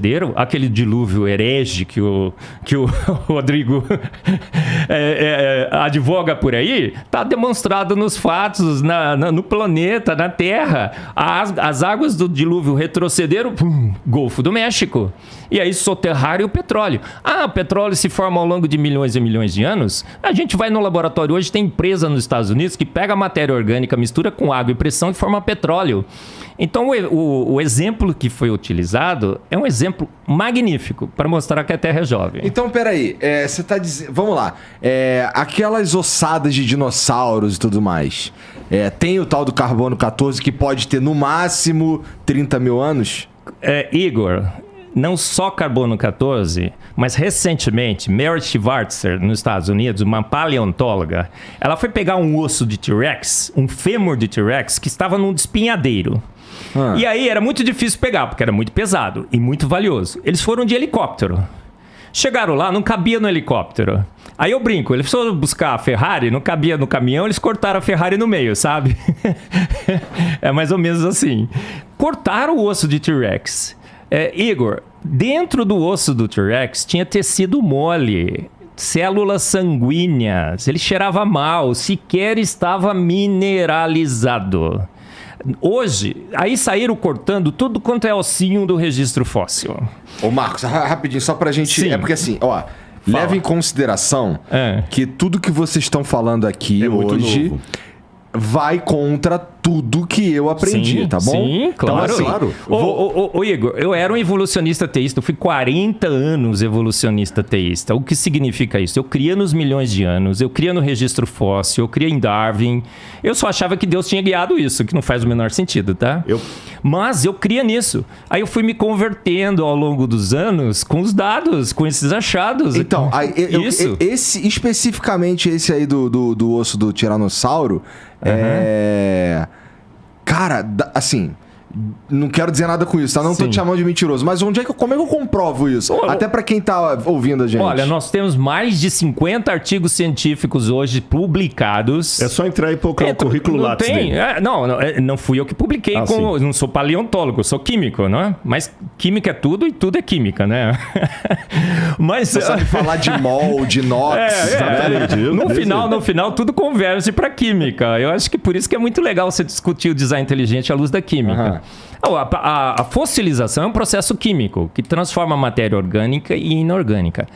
retrocederam, aquele dilúvio herege que o Rodrigo advoga por aí, está demonstrado nos fatos, no planeta, na Terra. As águas do dilúvio retrocederam, Golfo do México. E aí soterraram o petróleo. O petróleo se forma ao longo de milhões e milhões de anos. A gente vai no laboratório hoje, tem empresa nos Estados Unidos que pega a matéria orgânica, mistura com água e pressão e forma petróleo. Então, o exemplo que foi utilizado é um exemplo magnífico para mostrar que a Terra é jovem. Então, peraí, você está dizendo... Vamos lá. Aquelas ossadas de dinossauros e tudo mais, tem o tal do carbono 14 que pode ter no máximo 30 mil anos? Igor... Não só carbono 14, mas recentemente, Mary Schwartzer, nos Estados Unidos, uma paleontóloga, ela foi pegar um osso de T-Rex, um fêmur de T-Rex, que estava num despenhadeiro. E aí era muito difícil pegar, porque era muito pesado e muito valioso. Eles foram de helicóptero. Chegaram lá, não cabia no helicóptero. Aí eu brinco, eles foram buscar a Ferrari, não cabia no caminhão, eles cortaram a Ferrari no meio, sabe? É mais ou menos assim. Cortaram o osso de T-Rex. Igor, dentro do osso do T-Rex tinha tecido mole, células sanguíneas, ele cheirava mal, sequer estava mineralizado. Hoje, aí saíram cortando tudo quanto é ossinho do registro fóssil. Ô Marcos, rapidinho, só pra gente... Sim. Porque assim, leva em consideração que tudo que vocês estão falando aqui hoje... vai contra tudo que eu aprendi, tá bom? Sim, claro. Então, assim, Ô, Igor, eu era um evolucionista teísta, eu fui 40 anos evolucionista teísta. O que significa isso? Eu cria nos milhões de anos, eu cria no registro fóssil, eu cria em Darwin. Eu só achava que Deus tinha guiado isso, que não faz o menor sentido, tá? Mas eu cria nisso. Aí eu fui me convertendo ao longo dos anos com os dados, com esses achados. Então, isso. Especificamente esse aí do osso do tiranossauro, cara, assim, não quero dizer nada com isso, tá? Não tô te chamando de mentiroso, mas como é que eu comprovo isso? Até pra quem tá ouvindo a gente. Olha, nós temos mais de 50 artigos científicos hoje publicados. É só entrar e colocar o currículo Lattes dele. Não fui eu que publiquei, não sou paleontólogo, sou químico, não é? Mas química é tudo e tudo é química, né? Mas você sabe falar de mol, de inox. No final tudo converge para química. Eu acho que por isso que é muito legal você discutir o design inteligente à luz da química. A fossilização é um processo químico que transforma a matéria orgânica e inorgânica.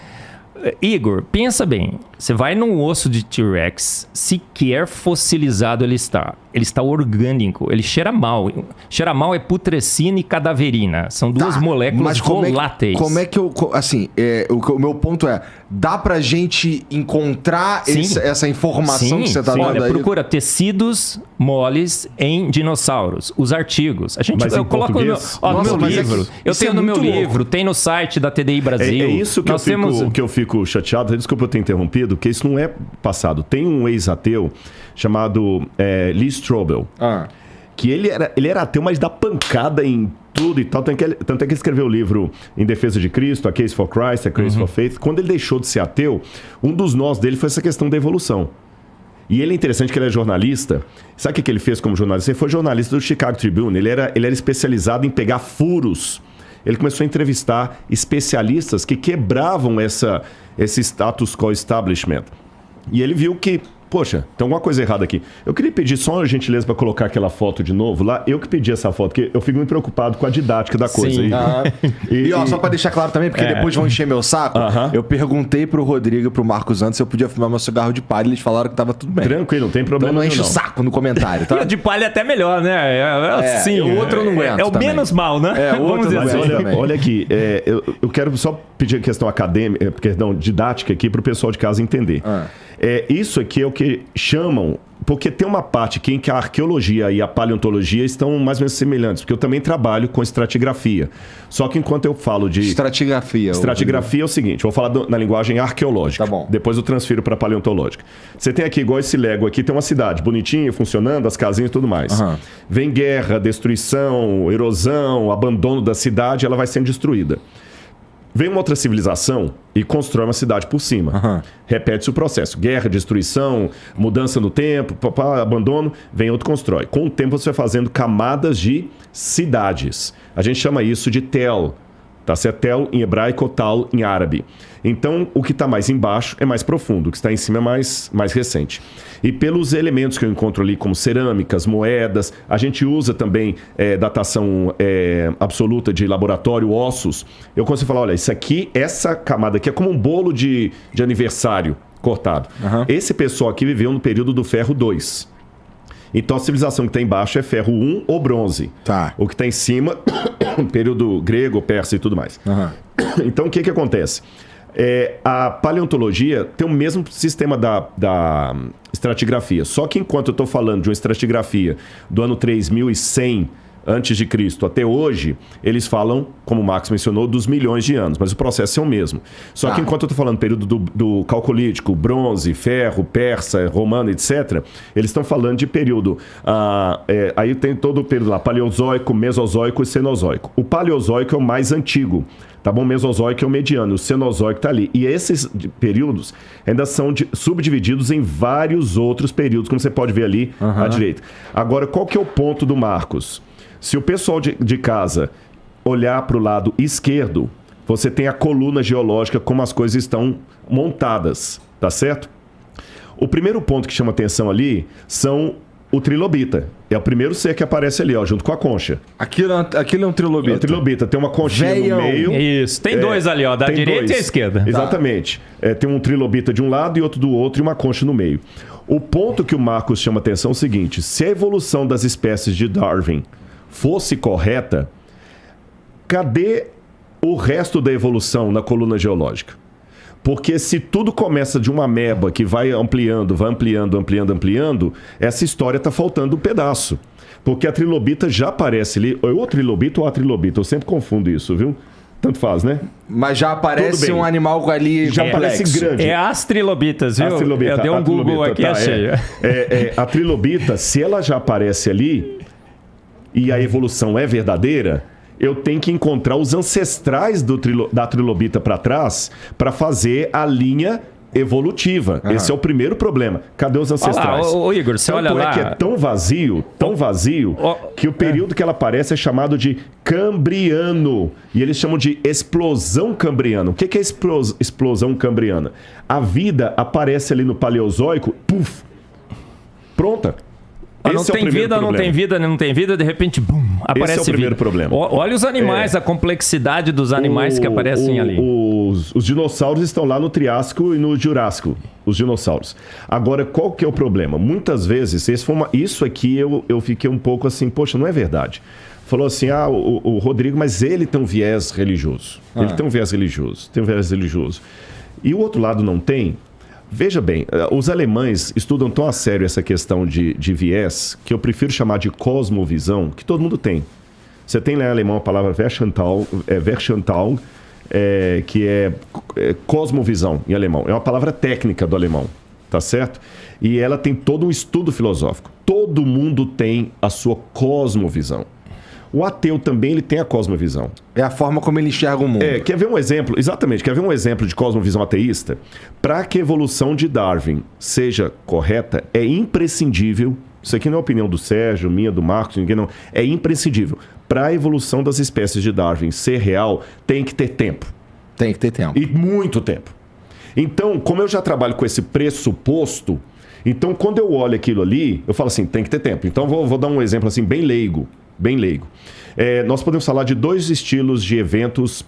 Igor, pensa bem. Você vai num osso de T-Rex, sequer fossilizado ele está. Ele está orgânico, ele cheira mal. Cheira mal é putrescina e cadaverina. São duas moléculas voláteis. Como é que eu... Assim, o meu ponto é... Dá pra gente encontrar essa informação que você tá dando aí? Olha, procura tecidos moles em dinossauros. Os artigos. Eu coloco no meu livro. Eu tenho no meu livro. Tem no site da TDI Brasil. É isso que eu fico chateado. Desculpa eu ter interrompido, porque isso não é passado. Tem um ex-ateu chamado Lee Strobel, que ele era ateu, mas dá pancada em tudo e tal. Tanto é que ele escreveu o livro Em Defesa de Cristo, A Case for Christ, A Case for Faith. Quando ele deixou de ser ateu, um dos nós dele foi essa questão da evolução. E ele é interessante que ele é jornalista. Sabe o que ele fez como jornalista? Ele foi jornalista do Chicago Tribune. Ele era especializado em pegar furos. Ele começou a entrevistar especialistas que quebravam esse status quo establishment. E ele viu que, poxa, tem alguma coisa errada aqui. Eu queria pedir só uma gentileza para colocar aquela foto de novo lá. Eu que pedi essa foto, porque eu fico muito preocupado com a didática da coisa. Só para deixar claro também, porque depois vão encher meu saco, eu perguntei pro Rodrigo e pro Marcos antes se eu podia fumar meu cigarro de palha e eles falaram que tava tudo bem. Tranquilo, não tem problema. Então não enche o saco no comentário, tá? E o de palha é até melhor, né? O outro eu não aguento. É o menos mal, né? O outro eu não aguento. Olha aqui, eu quero só pedir a questão acadêmica, didática aqui pro pessoal de casa entender. Isso aqui é o que chamam... Porque tem uma parte aqui em que a arqueologia e a paleontologia estão mais ou menos semelhantes. Porque eu também trabalho com estratigrafia. Só que enquanto eu falo de... Estratigrafia é o seguinte, eu vou falar na linguagem arqueológica. Tá bom. Depois eu transfiro para paleontológica. Você tem aqui, igual esse Lego aqui, tem uma cidade bonitinha, funcionando, as casinhas e tudo mais. Vem guerra, destruição, erosão, abandono da cidade, ela vai sendo destruída. Vem uma outra civilização e constrói uma cidade por cima. Repete-se o processo. Guerra, destruição, mudança no tempo, abandono, vem outro constrói. Com o tempo você vai fazendo camadas de cidades. A gente chama isso de Tá certo? Tel em hebraico, tal em árabe. Então, o que está mais embaixo é mais profundo, o que está em cima é mais recente. E pelos elementos que eu encontro ali, como cerâmicas, moedas, a gente usa também datação absoluta de laboratório, ossos. Eu consigo falar, olha, isso aqui, essa camada aqui é como um bolo de aniversário cortado. Uhum. Esse pessoal aqui viveu no período do ferro 2. Então a civilização que está embaixo é ferro 1 ou bronze. Tá. O que está em cima, período grego, persa e tudo mais. Uhum. Então o que acontece? A paleontologia tem o mesmo sistema da estratigrafia. Só que enquanto eu estou falando de uma estratigrafia do ano 3100 antes de Cristo até hoje, eles falam, como o Marcos mencionou, dos milhões de anos, mas o processo é o mesmo. Só que enquanto eu estou falando do período do calcolítico, bronze, ferro, persa, romano, etc., eles estão falando de período... aí tem todo o período lá, paleozoico, mesozoico e cenozoico. O paleozoico é o mais antigo, tá bom? O mesozoico é o mediano, o cenozoico está ali. E esses períodos ainda são subdivididos em vários outros períodos, como você pode ver ali à direita. Agora, qual que é o ponto do Marcos? Se o pessoal de casa olhar para o lado esquerdo, você tem a coluna geológica, como as coisas estão montadas, tá certo? O primeiro ponto que chama atenção ali são o trilobita. É o primeiro ser que aparece ali, ó, junto com a concha. Aquilo é um trilobita. É um trilobita, tem uma conchinha no meio. Isso, tem dois ali, ó, da direita e a esquerda. Exatamente. Tem um trilobita de um lado e outro do outro e uma concha no meio. O ponto que o Marcos chama atenção é o seguinte: se a evolução das espécies de Darwin fosse correta, cadê o resto da evolução na coluna geológica? Porque se tudo começa de uma ameba que vai ampliando, essa história está faltando um pedaço. Porque a trilobita já aparece ali, ou o trilobita ou a trilobita, eu sempre confundo isso, viu? Tanto faz, né? Mas já aparece um animal ali já aparece grande. É as trilobitas, viu? Eu dei um Google aqui e achei. A trilobita, se ela já aparece ali e a evolução é verdadeira, eu tenho que encontrar os ancestrais da trilobita para trás para fazer a linha evolutiva. Esse é o primeiro problema. Cadê os ancestrais? Ô, Igor, você olha lá... que é tão vazio, que o período que ela aparece é chamado de Cambriano. E eles chamam de explosão cambriana. O que é explosão cambriana? A vida aparece ali no Paleozoico, puf, pronta. Não tem vida, de repente, bum, aparece Esse é o primeiro problema. Olha os animais, a complexidade dos animais que aparecem ali. Os dinossauros estão lá no Triássico e no Jurássico, os dinossauros. Agora, qual que é o problema? Muitas vezes, isso aqui eu fiquei um pouco assim, poxa, não é verdade. Falou assim, o Rodrigo, mas ele tem um viés religioso. Ele tem um viés religioso. E o outro lado não tem? Veja bem, os alemães estudam tão a sério essa questão de viés que eu prefiro chamar de cosmovisão, que todo mundo tem. Você tem lá em alemão a palavra Verschantal, que é cosmovisão em alemão. É uma palavra técnica do alemão, tá certo? E ela tem todo um estudo filosófico. Todo mundo tem a sua cosmovisão. O ateu também ele tem a cosmovisão. É a forma como ele enxerga o mundo. Quer ver um exemplo? Exatamente. Quer ver um exemplo de cosmovisão ateísta? Para que a evolução de Darwin seja correta, é imprescindível. Isso aqui não é a opinião do Sérgio, minha, do Marcos, ninguém não. É imprescindível. Para a evolução das espécies de Darwin ser real, tem que ter tempo. Tem que ter tempo. E muito tempo. Então, como eu já trabalho com esse pressuposto, então quando eu olho aquilo ali, eu falo assim, tem que ter tempo. Então, vou dar um exemplo assim, bem leigo. Nós podemos falar de dois estilos de eventos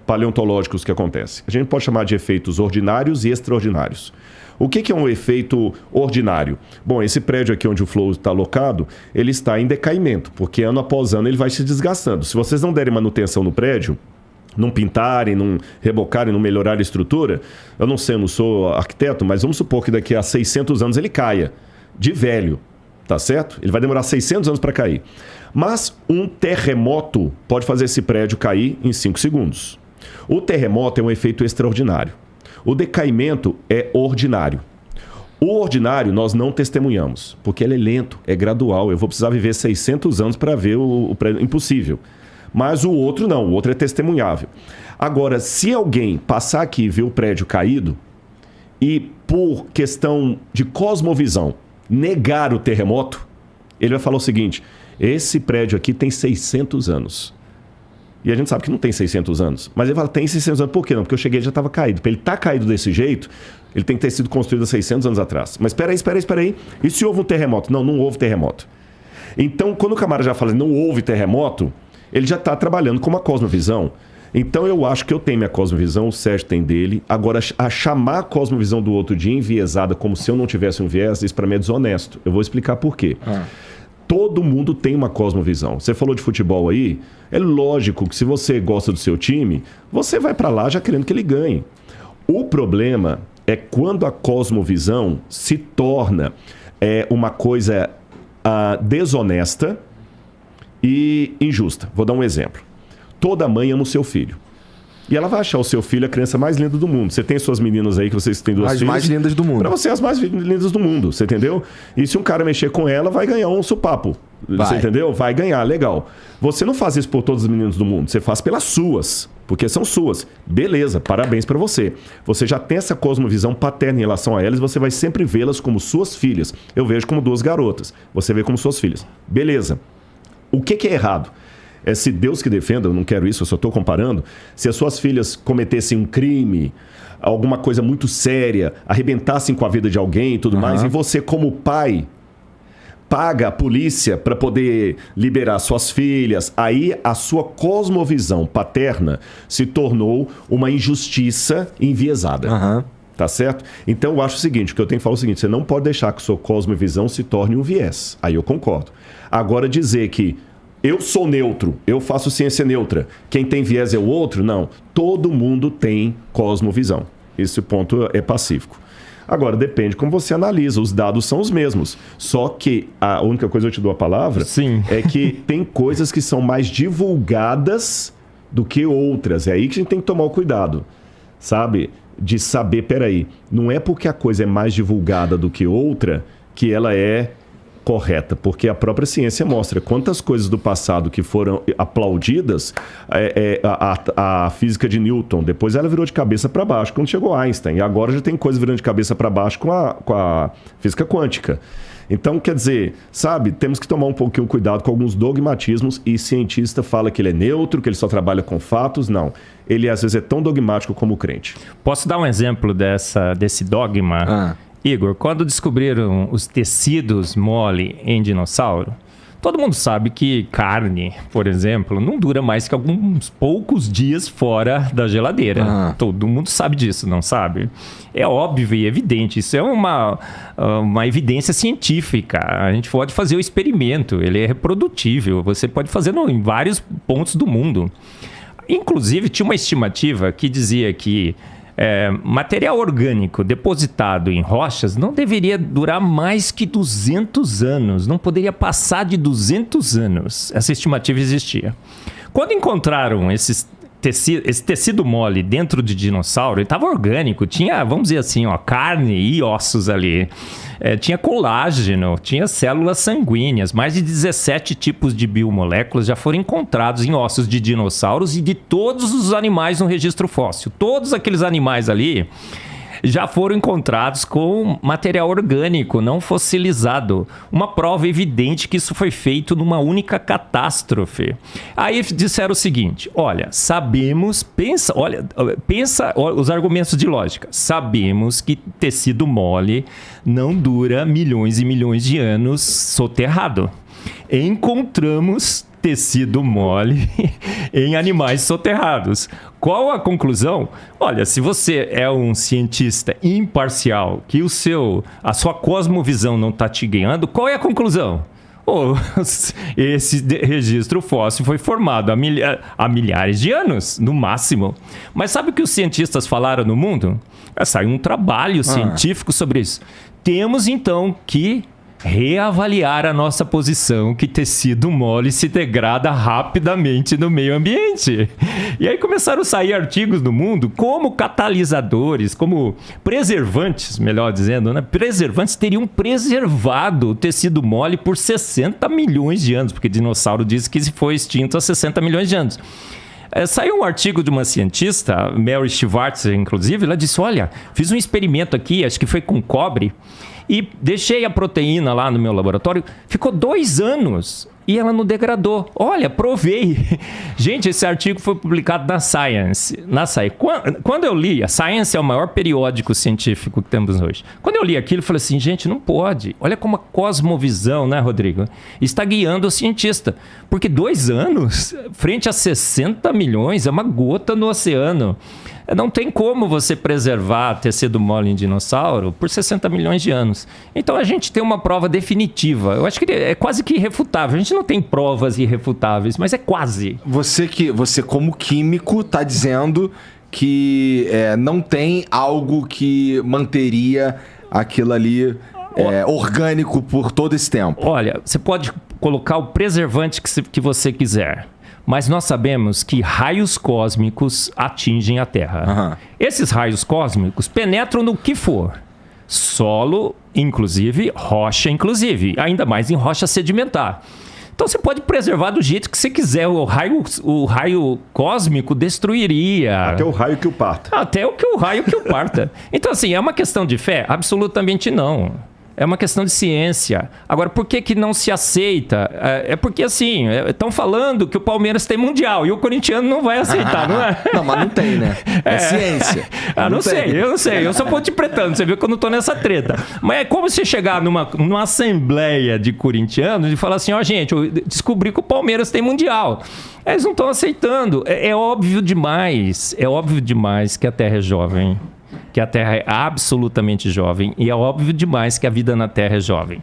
paleontológicos que acontecem. A gente pode chamar de efeitos ordinários e extraordinários. O que é um efeito ordinário? Bom, esse prédio aqui onde o Flow está alocado, ele está em decaimento, porque ano após ano ele vai se desgastando. Se vocês não derem manutenção no prédio, não pintarem, não rebocarem, não melhorarem a estrutura, eu não sei, eu não sou arquiteto, mas vamos supor que daqui a 600 anos ele caia, de velho. Tá certo? Ele vai demorar 600 anos para cair. Mas um terremoto pode fazer esse prédio cair em 5 segundos. O terremoto é um efeito extraordinário. O decaimento é ordinário. O ordinário nós não testemunhamos, porque ele é lento, é gradual. Eu vou precisar viver 600 anos para ver o prédio. Impossível. Mas o outro não, o outro é testemunhável. Agora, se alguém passar aqui e ver o prédio caído e por questão de cosmovisão negar o terremoto, ele vai falar o seguinte: esse prédio aqui tem 600 anos. E a gente sabe que não tem 600 anos. Mas ele fala, tem 600 anos. Por quê? Não, porque eu cheguei ele já estava caído. Para ele estar caído desse jeito, ele tem que ter sido construído há 600 anos atrás. Mas espera aí. E se houve um terremoto? Não houve terremoto. Então, quando o camarada já fala, não houve terremoto, ele já está trabalhando com uma cosmovisão. Então, eu acho que eu tenho minha cosmovisão, o Sérgio tem dele. Agora, a chamar a cosmovisão do outro de enviesada como se eu não tivesse um viés, isso para mim é desonesto. Eu vou explicar por quê. Todo mundo tem uma cosmovisão. Você falou de futebol aí, é lógico que se você gosta do seu time, você vai para lá já querendo que ele ganhe. O problema é quando a cosmovisão se torna uma coisa desonesta e injusta. Vou dar um exemplo. Toda mãe ama o seu filho. E ela vai achar o seu filho a criança mais linda do mundo. Você tem suas meninas aí, que vocês têm duas filhas. As mais lindas do mundo. Pra você, as mais lindas do mundo, você entendeu? E se um cara mexer com ela, vai ganhar um supapo. Você entendeu? Vai ganhar, legal. Você não faz isso por todos os meninos do mundo. Você faz pelas suas, porque são suas. Beleza, parabéns pra você. Você já tem essa cosmovisão paterna em relação a elas, você vai sempre vê-las como suas filhas. Eu vejo como duas garotas. Você vê como suas filhas. Beleza. O que é errado? Se Deus que defenda, eu não quero isso, eu só estou comparando, se as suas filhas cometessem um crime, alguma coisa muito séria, arrebentassem com a vida de alguém e tudo mais, e você como pai paga a polícia para poder liberar suas filhas, aí a sua cosmovisão paterna se tornou uma injustiça enviesada. Tá certo? Então eu acho o seguinte, o que eu tenho que falar é o seguinte, você não pode deixar que sua cosmovisão se torne um viés. Aí eu concordo. Agora dizer que eu sou neutro, eu faço ciência neutra, quem tem viés é o outro? Não. Todo mundo tem cosmovisão. Esse ponto é pacífico. Agora, depende como você analisa. Os dados são os mesmos. Só que a única coisa que eu te dou a palavra é que tem coisas que são mais divulgadas do que outras. É aí que a gente tem que tomar o cuidado, sabe? De saber, peraí, não é porque a coisa é mais divulgada do que outra que ela é correta, porque a própria ciência mostra quantas coisas do passado que foram aplaudidas, a física de Newton, depois ela virou de cabeça para baixo quando chegou Einstein, e agora já tem coisa virando de cabeça para baixo com a física quântica. Então, quer dizer, sabe, temos que tomar um pouquinho cuidado com alguns dogmatismos, e cientista fala que ele é neutro, que ele só trabalha com fatos. Não, ele às vezes é tão dogmático como o crente. Posso dar um exemplo desse dogma? Igor, quando descobriram os tecidos mole em dinossauro, todo mundo sabe que carne, por exemplo, não dura mais que alguns poucos dias fora da geladeira. Todo mundo sabe disso, não sabe? É óbvio e evidente. Isso é uma evidência científica. A gente pode fazer o experimento, ele é reprodutível. Você pode fazer em vários pontos do mundo. Inclusive, tinha uma estimativa que dizia que material orgânico depositado em rochas não deveria durar mais que 200 anos. Não poderia passar de 200 anos. Essa estimativa existia. Quando encontraram esse tecido mole dentro de dinossauro, ele estava orgânico, tinha, vamos dizer assim, carne e ossos ali. Tinha colágeno, tinha células sanguíneas, mais de 17 tipos de biomoléculas já foram encontrados em ossos de dinossauros e de todos os animais no registro fóssil. Todos aqueles animais ali já foram encontrados com material orgânico, não fossilizado. Uma prova evidente que isso foi feito numa única catástrofe. Aí disseram o seguinte, olha, sabemos, pensa os argumentos de lógica. Sabemos que tecido mole não dura milhões e milhões de anos soterrado. Encontramos tecido mole em animais soterrados. Qual a conclusão? Olha, se você é um cientista imparcial, que a sua cosmovisão não está te guiando, qual é a conclusão? Esse registro fóssil foi formado há milhares de anos, no máximo. Mas sabe o que os cientistas falaram no mundo? Saiu um trabalho científico sobre isso. Temos, então, que reavaliar a nossa posição que tecido mole se degrada rapidamente no meio ambiente. E aí começaram a sair artigos no mundo como catalisadores, como preservantes, melhor dizendo, né? Preservantes teriam preservado o tecido mole por 60 milhões de anos, porque dinossauro diz que foi extinto há 60 milhões de anos. Saiu um artigo de uma cientista, Mary Schwartz, inclusive, ela disse, olha, fiz um experimento aqui, acho que foi com cobre, E deixei a proteína lá no meu laboratório, ficou 2 anos e ela não degradou. Olha, provei. Gente, esse artigo foi publicado na Science. Quando eu li, a Science é o maior periódico científico que temos hoje. Quando eu li aquilo, eu falei assim, gente, não pode. Olha como a cosmovisão, né, Rodrigo, está guiando o cientista. Porque 2 anos, frente a 60 milhões, é uma gota no oceano. Não tem como você preservar tecido mole em dinossauro por 60 milhões de anos. Então a gente tem uma prova definitiva. Eu acho que é quase que irrefutável. A gente não tem provas irrefutáveis, mas é quase. Você como químico, está dizendo que não tem algo que manteria aquilo ali orgânico por todo esse tempo. Olha, você pode colocar o preservante que você quiser. Mas nós sabemos que raios cósmicos atingem a Terra. Esses raios cósmicos penetram no que for. Solo, inclusive, rocha, inclusive. Ainda mais em rocha sedimentar. Então você pode preservar do jeito que você quiser. O raio cósmico destruiria. Até o raio que o parta. Até o raio que o parta. Então, assim, é uma questão de fé? Absolutamente não. É uma questão de ciência. Agora, por que não se aceita? É porque, assim, estão falando que o Palmeiras tem Mundial e o corintiano não vai aceitar, não é? Não, mas não tem, né? É ciência. Eu não sei. Eu sou ponte pretano. Você viu que eu não tô nessa treta. Mas é como você chegar numa assembleia de corintianos e falar assim, gente, eu descobri que o Palmeiras tem Mundial. Eles não estão aceitando. É óbvio demais. É óbvio demais que a Terra é jovem. Que a Terra é absolutamente jovem. E é óbvio demais que a vida na Terra é jovem.